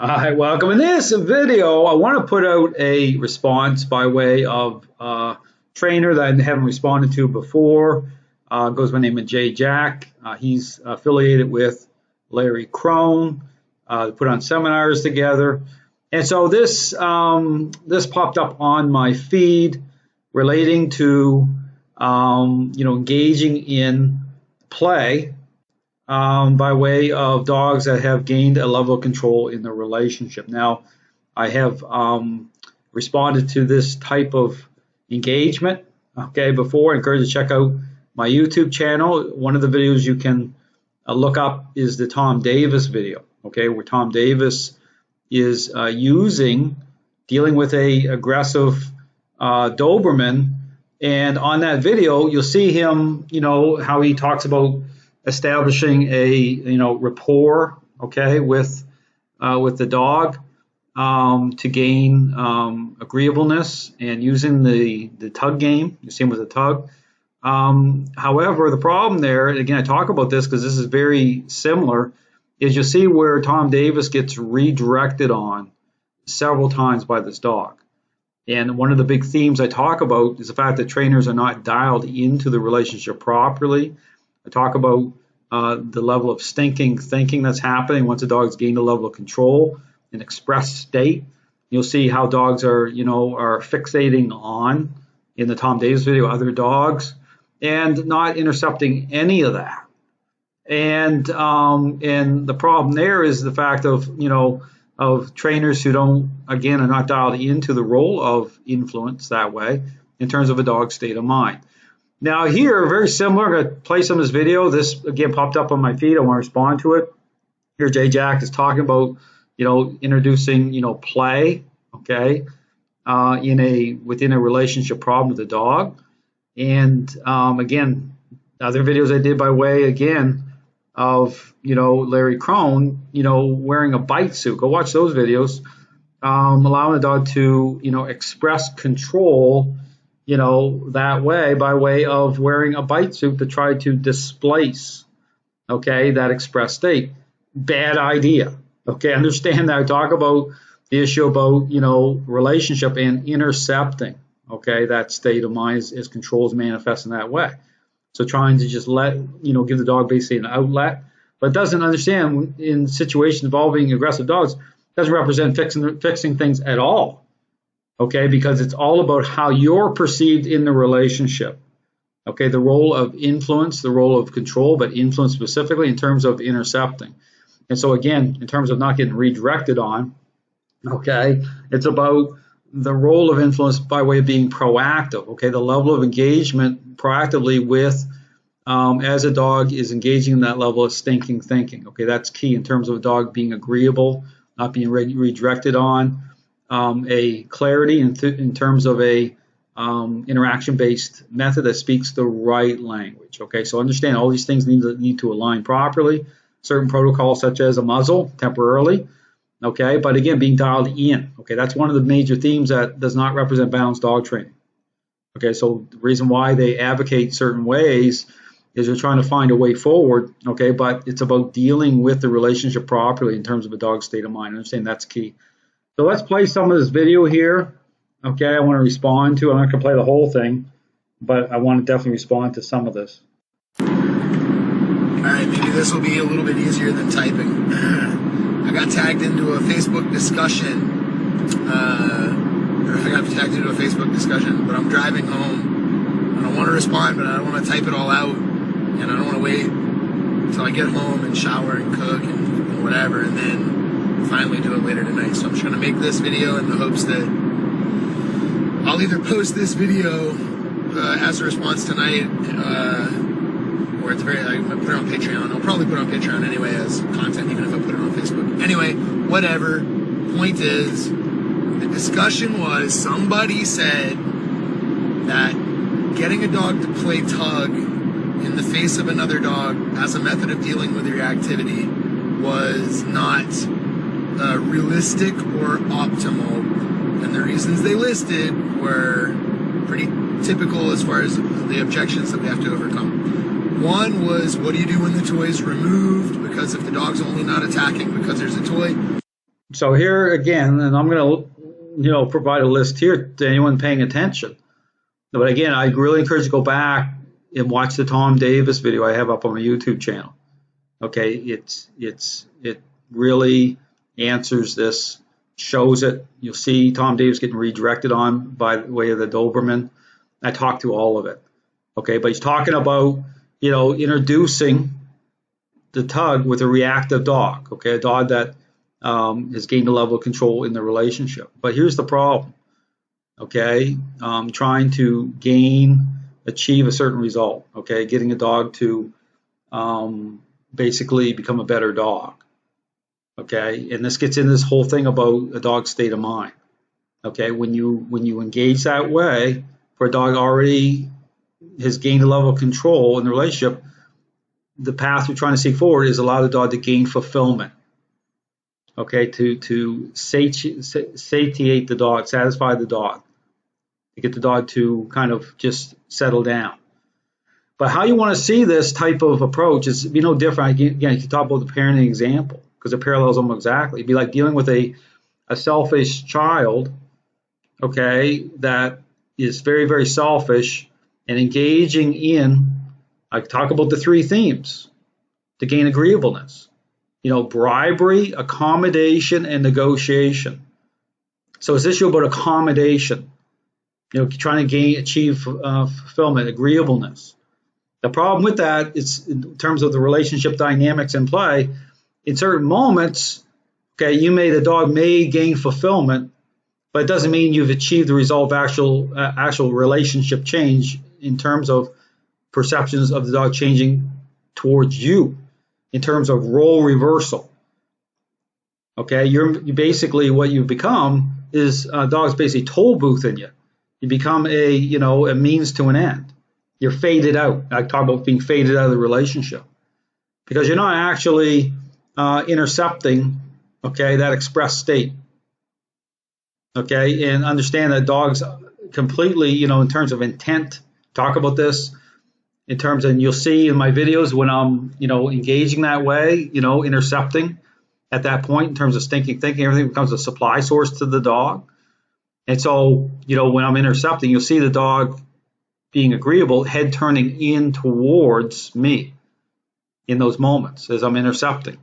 Hi, welcome. In this video, I want to put out a response by way of a trainer that I haven't responded to before. Goes by the name of Jay Jack. He's affiliated with Larry Crone. They put on seminars together. And so this popped up on my feed relating to engaging in play by way of dogs that have gained a level of control in the relationship. Now, I have responded to this type of engagement, before. I encourage you to check out my YouTube channel. One of the videos you can look up is the Tom Davis video, where Tom Davis is dealing with a aggressive Doberman. And on that video, you'll see him, how he talks about establishing a rapport, with the dog to gain agreeableness, and using the tug game. You see him with a tug. However, the problem there, and again, I talk about this because this is very similar, is you see where Tom Davis gets redirected on several times by this dog. And one of the big themes I talk about is the fact that trainers are not dialed into the relationship properly. I talk about the level of stinking thinking that's happening once a dog's gained a level of control, an expressed state. You'll see how dogs are fixating on, in the Tom Davis video, other dogs, and not intercepting any of that. And the problem there is the fact of trainers who are not dialed into the role of influence that way in terms of a dog's state of mind. Now here, very similar, I'm going to play some of this video. This, again, popped up on my feed. I want to respond to it. Here, Jay Jack is talking about, introducing, play, within a relationship problem with the dog. And, again, other videos I did by way, again, of, Larry Crone, wearing a bite suit. Go watch those videos. Allowing the dog to, express control, that way, by way of wearing a bite suit to try to displace, that express state. Bad idea. Understand that. I talk about the issue about, relationship and intercepting, that state of mind is control is manifest in that way. So trying to just give the dog basically an outlet, but doesn't understand in situations involving aggressive dogs, doesn't represent fixing things at all. Because it's all about how you're perceived in the relationship. The role of influence, the role of control, but influence specifically in terms of intercepting. And so again, in terms of not getting redirected on, it's about the role of influence by way of being proactive. The level of engagement proactively with, as a dog is engaging in that level of stinking thinking. That's key in terms of a dog being agreeable, not being redirected on. A clarity in terms of a interaction-based method that speaks the right language. So understand all these things need to align properly. Certain protocols such as a muzzle temporarily. But again, being dialed in. That's one of the major themes that does not represent balanced dog training. So the reason why they advocate certain ways is they're trying to find a way forward. But it's about dealing with the relationship properly in terms of a dog's state of mind. Understand that's key. So let's play some of this video here. I want to respond to. I'm not going to play the whole thing, but I want to definitely respond to some of this. All right, maybe this will be a little bit easier than typing. I got tagged into a Facebook discussion. But I'm driving home. And I want to respond, but I don't want to type it all out. And I don't want to wait until I get home and shower and cook and whatever, and then finally do it later tonight. So I'm just going to make this video in the hopes that I'll either post this video as a response tonight, or I'm going to put it on Patreon. I'll probably put it on Patreon anyway as content, even if I put it on Facebook. Anyway, whatever. Point is, the discussion was, somebody said that getting a dog to play tug in the face of another dog as a method of dealing with reactivity was not realistic or optimal, and the reasons they listed were pretty typical as far as the objections that we have to overcome. One was, what do you do when the toy is removed? Because if the dog's only not attacking because there's a toy, So here again, and I'm going to, provide a list here to anyone paying attention. But again, I really encourage you to go back and watch the Tom Davis video I have up on my YouTube channel. Okay, it really answers this, shows it. You'll see Tom Davis getting redirected on by the way of the Doberman. I talked through all of it. Okay, but he's talking about, introducing the tug with a reactive dog. Okay, a dog that has gained a level of control in the relationship. But here's the problem. Okay, trying to achieve a certain result. Okay, getting a dog to basically become a better dog. Okay, and this gets into this whole thing about a dog's state of mind. Okay, when you engage that way for a dog already has gained a level of control in the relationship, the path we're trying to seek forward is allow the dog to gain fulfillment. Okay, to satiate the dog, satisfy the dog, to get the dog to kind of just settle down. But how you want to see this type of approach is no different. Again, you can talk about the parenting example because it parallels them exactly. It'd be like dealing with a selfish child, okay, that is very, very selfish and engaging in, I talk about the three themes to gain agreeableness. Bribery, accommodation, and negotiation. So it's this issue about accommodation, trying to achieve fulfillment, agreeableness. The problem with that is in terms of the relationship dynamics in play, in certain moments, okay, the dog may gain fulfillment, but it doesn't mean you've achieved the result of actual relationship change in terms of perceptions of the dog changing towards you, in terms of role reversal. Okay, you basically what you've become is a dog's basically toll booth in you. You become a means to an end. You're faded out. I talk about being faded out of the relationship because you're not actually intercepting, okay, that expressed state. Okay, and understand that dogs completely, in terms of intent, talk about this in terms, and you'll see in my videos when I'm, engaging that way, intercepting at that point in terms of thinking, everything becomes a supply source to the dog. And so, when I'm intercepting, you'll see the dog being agreeable, head turning in towards me in those moments as I'm intercepting.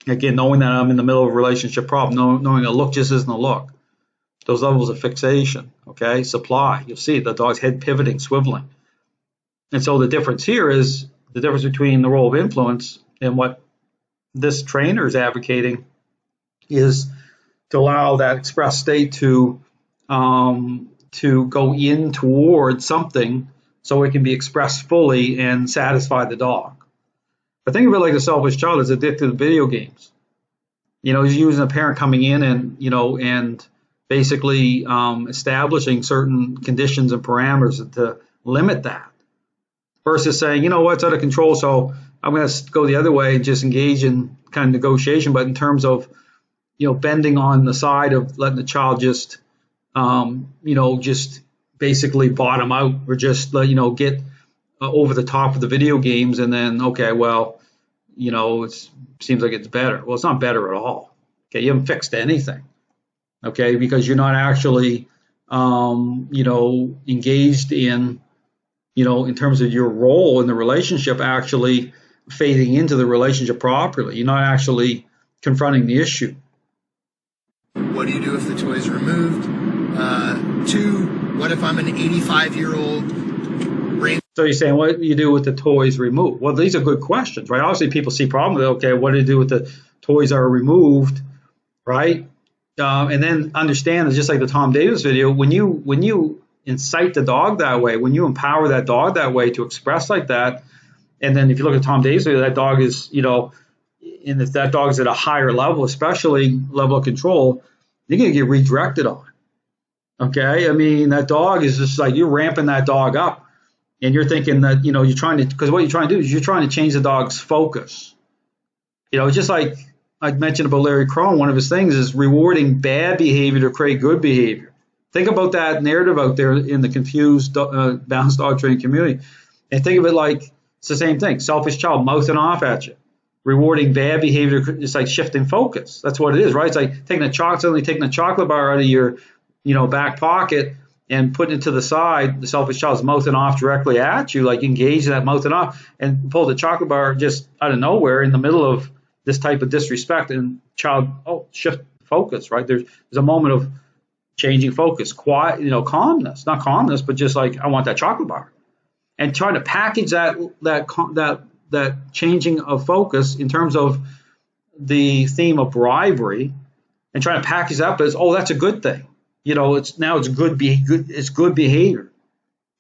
Again, knowing that I'm in the middle of a relationship problem, knowing a look just isn't a look. Those levels of fixation, okay, supply. You'll see the dog's head pivoting, swiveling. And so the difference here is the difference between the role of influence and what this trainer is advocating is to allow that express state to go in towards something so it can be expressed fully and satisfy the dog. But think of it like a selfish child that's addicted to video games. He's using a parent coming in and, and basically establishing certain conditions and parameters to limit that versus saying, it's out of control, so I'm going to go the other way and just engage in kind of negotiation, but in terms of, bending on the side of letting the child just, just basically bottom out or just, get over the top of the video games and then, okay, well, it seems like it's better. Well, it's not better at all. Okay, you haven't fixed anything. Okay, because you're not actually, engaged in, in terms of your role in the relationship, actually fading into the relationship properly. You're not actually confronting the issue. What do you do if the toy is removed? 2, what if I'm an 85-year-old brain? So you're saying, what do you do with the toys removed? Well, these are good questions, right? Obviously, people see problems with, okay, what do you do with the toys that are removed, right? And then understand that just like the Tom Davis video, when you incite the dog that way, when you empower that dog that way to express like that, and then if you look at Tom Davis video, that dog is, and if that dog is at a higher level, especially level of control, you're going to get redirected on. Okay, I mean, that dog is just like you're ramping that dog up, and you're thinking that you're trying to, because what you're trying to do is you're trying to change the dog's focus. Just like I mentioned about Larry Crone, one of his things is rewarding bad behavior to create good behavior. Think about that narrative out there in the confused, balanced dog training community, and think of it like it's the same thing. Selfish child mouthing off at you. Rewarding bad behavior is like shifting focus. That's what it is, right? It's like suddenly taking a chocolate bar out of your, back pocket and putting it to the side, the selfish child's mouthing off directly at you, like engage that mouthing off, and pull the chocolate bar just out of nowhere in the middle of this type of disrespect, and child, shift focus, right? There's a moment of changing focus, quiet, calmness, not calmness, but just like, I want that chocolate bar, and trying to package that changing of focus in terms of the theme of bribery, and trying to package that up as, that's a good thing. It's good behavior.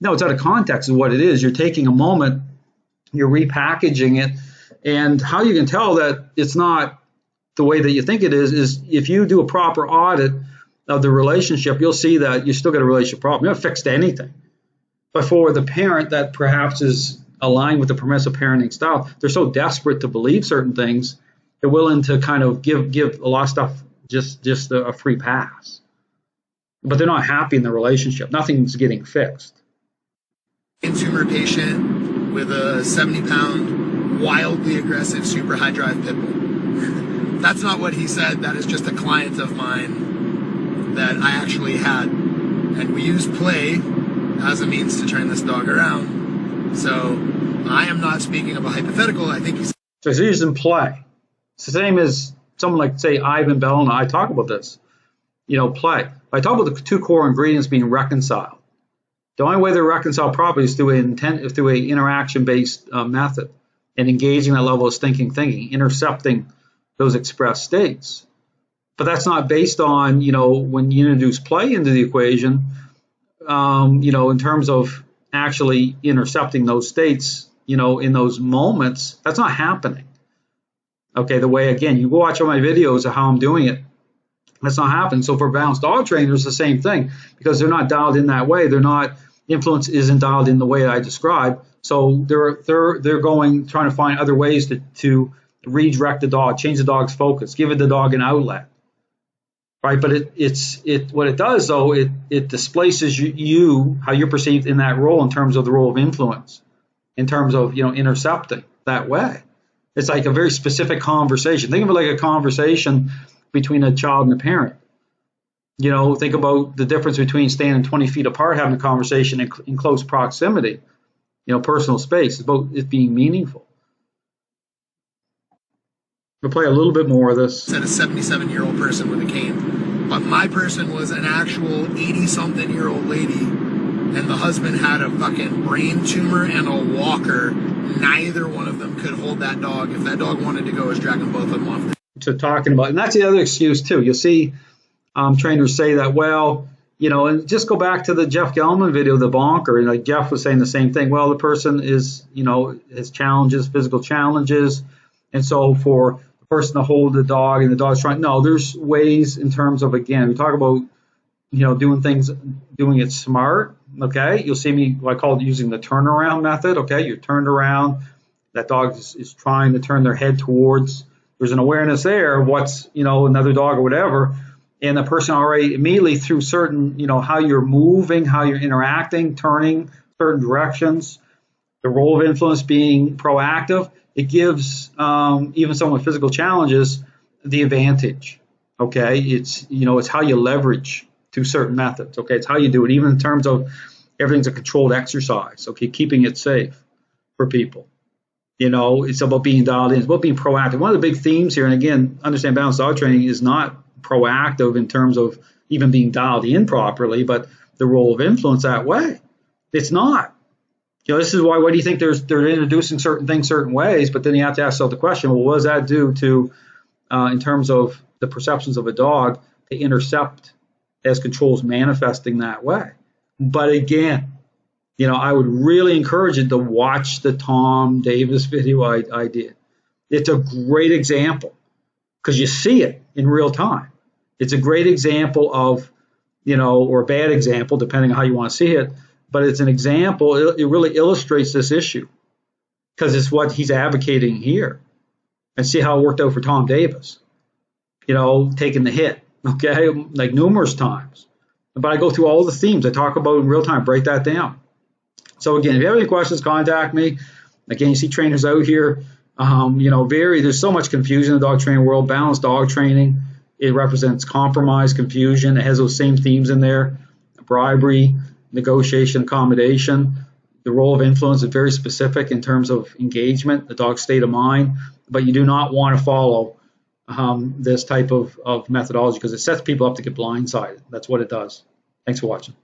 No, it's out of context of what it is. You're taking a moment, you're repackaging it, and how you can tell that it's not the way that you think it is if you do a proper audit of the relationship, you'll see that you still got a relationship problem. You haven't fixed anything. But for the parent that perhaps is aligned with the permissive parenting style, they're so desperate to believe certain things, they're willing to kind of give a lot of stuff just a free pass. But they're not happy in the relationship. Nothing's getting fixed. Consumer patient with a 70-pound, wildly aggressive, super high drive pit bull. That's not what he said. That is just a client of mine that I actually had. And we used play as a means to train this dog around. So I am not speaking of a hypothetical. I think he's... So he's using play. It's the same as someone like, say, Ivan Bell and I talk about this. Play. I talk about the two core ingredients being reconciled. The only way they're reconciled properly is through an interaction-based method, and engaging that level of thinking, intercepting those expressed states. But that's not based on, when you introduce play into the equation, in terms of actually intercepting those states, in those moments, that's not happening. Okay, the way, again, you go watch all my videos of how I'm doing it. That's not happening. So for balanced dog trainers, the same thing, because they're not dialed in that way. Influence isn't dialed in the way I described. So they're trying to find other ways to redirect the dog, change the dog's focus, give the dog an outlet, right? But what it does though, it displaces you how you're perceived in that role in terms of the role of influence, in terms of intercepting that way. It's like a very specific conversation. Think of it like a conversation between a child and a parent. Think about the difference between standing 20 feet apart, having a conversation in close proximity, personal space. It's about it being meaningful. We'll play a little bit more of this. Said a 77-year-old person with a cane, but my person was an actual 80-something-year-old lady, and the husband had a fucking brain tumor and a walker. Neither one of them could hold that dog. If that dog wanted to go, it was dragging both of them off. To talking about, and that's the other excuse too. You'll see trainers say that, and just go back to the Jeff Gelman video, the bonker, and like Jeff was saying the same thing. Well, the person is, has challenges, physical challenges, and so for the person to hold the dog and the dog's trying, no, there's ways in terms of, again, we talk about, doing it smart. Okay, you'll see me, I call it using the turnaround method. Okay, you're turned around, that dog is trying to turn their head towards. There's an awareness there of what's, another dog or whatever. And the person already immediately through certain, how you're moving, how you're interacting, turning certain directions, the role of influence being proactive, it gives even someone with physical challenges the advantage. Okay, it's, it's how you leverage through certain methods. Okay, it's how you do it, even in terms of everything's a controlled exercise. Okay, keeping it safe for people. It's about being dialed in. It's about being proactive. One of the big themes here, and again, understand balanced dog training is not proactive in terms of even being dialed in properly, but the role of influence that way. It's not. This is why do you think they're introducing certain things certain ways, but then you have to ask yourself the question, well, what does that do to, in terms of the perceptions of a dog to intercept as controls manifesting that way? But again, I would really encourage you to watch the Tom Davis video I did. It's a great example because you see it in real time. It's a great example of, or a bad example, depending on how you want to see it. But it's an example. It really illustrates this issue because it's what he's advocating here. And see how it worked out for Tom Davis, taking the hit, okay, like numerous times. But I go through all the themes I talk about in real time, break that down. So again, if you have any questions, contact me. Again, you see trainers out here, There's so much confusion in the dog training world. Balanced dog training, it represents compromise, confusion. It has those same themes in there: bribery, negotiation, accommodation. The role of influence is very specific in terms of engagement, the dog's state of mind, but you do not want to follow this type of methodology because it sets people up to get blindsided. That's what it does. Thanks for watching.